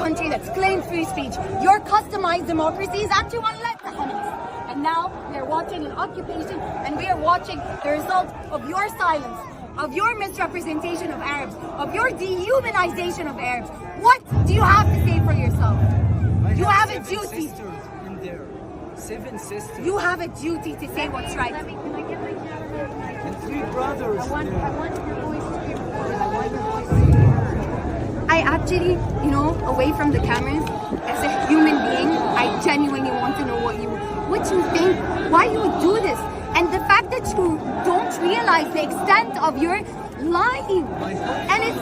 country that's claimed free speech. Your customized democracy is actually one like the Hamas. And now we're watching an occupation, and we are watching the result of your silence, of your misrepresentation of Arabs, of your dehumanization of Arabs. What do you have to say for yourself? You have a duty. In there. 7 sisters. You have a duty to say what's right. And 3 brothers. I want your voice to be recorded. I actually, away from the cameras, as a human being, I genuinely want to know what you think, why you would do this, and the fact that you don't realize the extent of your lying. And it's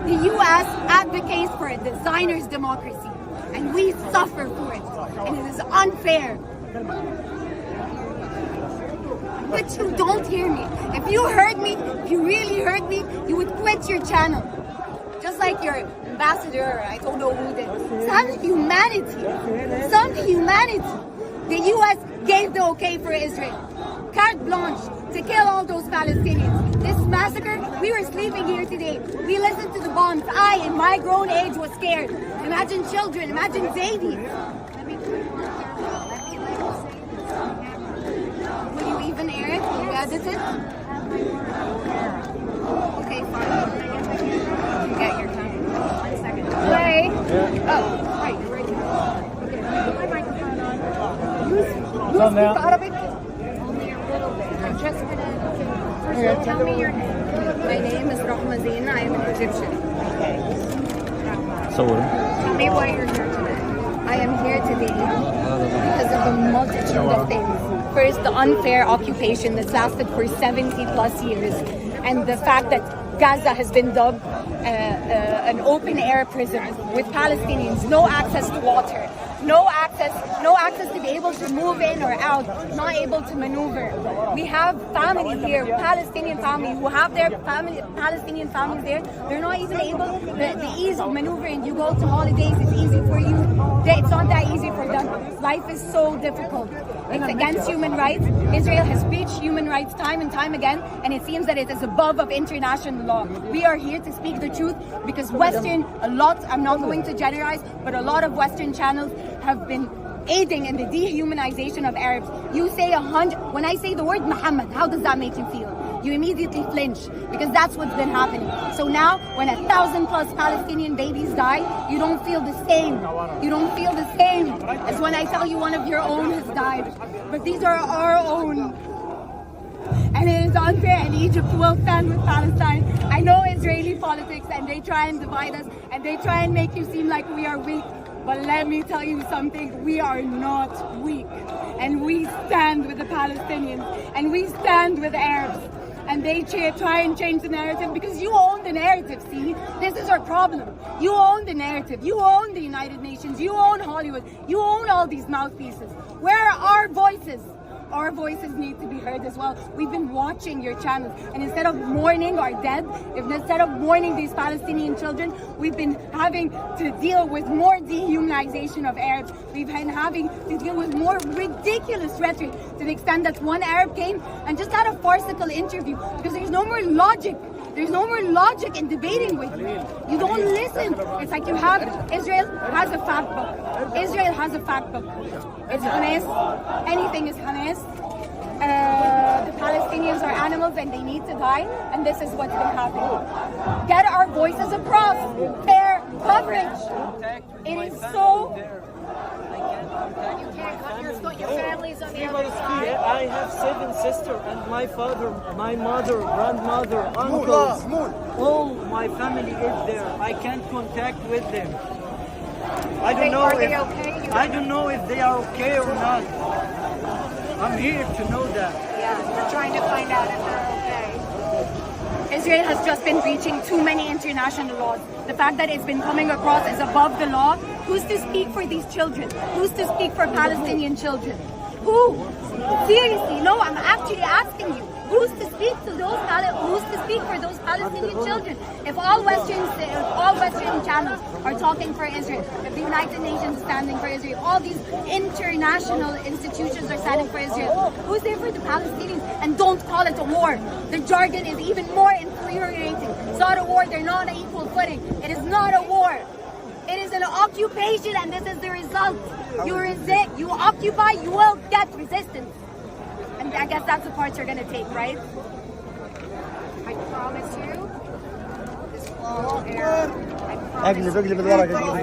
the U.S. advocates for a designer's democracy, and we suffer for it, and it is unfair. But you don't hear me. If you heard me, if you really heard me, you would quit your channel. Just like your ambassador, I don't know who did. Some humanity. The U.S. gave the okay for Israel. Carte blanche to kill all those Palestinians. This massacre, we were sleeping here today. We listened to the bombs. I, in my grown age, was scared. Imagine children, imagine babies. Will you even air it? Will you edit it? Okay, fine. You get your time. 1 second. Play. Oh, right, you're right here. Okay, put my microphone on. You speak Arabic? Only a little bit. I'm just gonna... First of all, tell me your name. My name is Rahmah. I am an Egyptian. So tell me why you're here today. I am here today because of a multitude of things. First, the unfair occupation that's lasted for 70 plus years, and the fact that Gaza has been dubbed an open-air prison with Palestinians, no access to water, no access to be able to move in or out, not able to maneuver. We have family here, Palestinian family, who have their Palestinian families there. They're not even able, the ease of maneuvering. You go to holidays, it's easy for you. It's not that easy for them. Life is so difficult. It's against human rights. Israel has breached human rights time and time again, and it seems that it is above of international law. We are here to speak the truth because I'm not going to generalize, but a lot of Western channels have been aiding in the dehumanization of Arabs. You say 100, when I say the word Muhammad, how does that make you feel? You immediately flinch because that's what's been happening. So now when 1,000 plus Palestinian babies die, you don't feel the same. You don't feel the same as when I tell you one of your own has died. But these are our own. And it is unfair, and Egypt will stand with Palestine. I know Israeli politics, and they try and divide us, and they try and make you seem like we are weak. But let me tell you something, we are not weak. And we stand with the Palestinians, and we stand with Arabs. And they try and change the narrative because you own the narrative, see? This is our problem. You own the narrative. You own the United Nations. You own Hollywood. You own all these mouthpieces. Where are our voices? Our voices need to be heard as well. We've been watching your channels, and instead of mourning our dead, instead of mourning these Palestinian children, we've been having to deal with more dehumanization of Arabs. We've been having to deal with more ridiculous rhetoric to the extent that one Arab came and just had a farcical interview because there's no more logic. There's no more logic in debating with you. You don't listen. It's like you have, Israel has a fact book. Israel has a fact book. It's honest. Anything is honest. The Palestinians are animals and they need to die. And this is what's been happening. Get our voices across. Fair coverage. It is so... You can't cut your families on the other side. I have 7 sisters and my father, my mother, grandmother, uncles. All my family is there. I can't contact with them. I don't know if they are okay or not. I'm here to know that. Yeah, we're trying to find out if they're okay. Israel has just been breaching too many international laws. The fact that it's been coming across as above the law. Who's to speak for these children? Who's to speak for Palestinian children? Who? Seriously, no, I'm actually asking you. Who's to speak to who's to speak for those Palestinian children? If all Western channels are talking for Israel, if the United Nations is standing for Israel, all these international institutions are standing for Israel, who's there for the Palestinians? And don't call it a war. The jargon is even more infuriating deteriorating. It's not a war. They're not on equal footing. It is not a war. It is an occupation, and this is the result. You resist, you occupy, you will get resistance. And I guess that's the part you're going to take, right? I promise you, this will air. I promise you.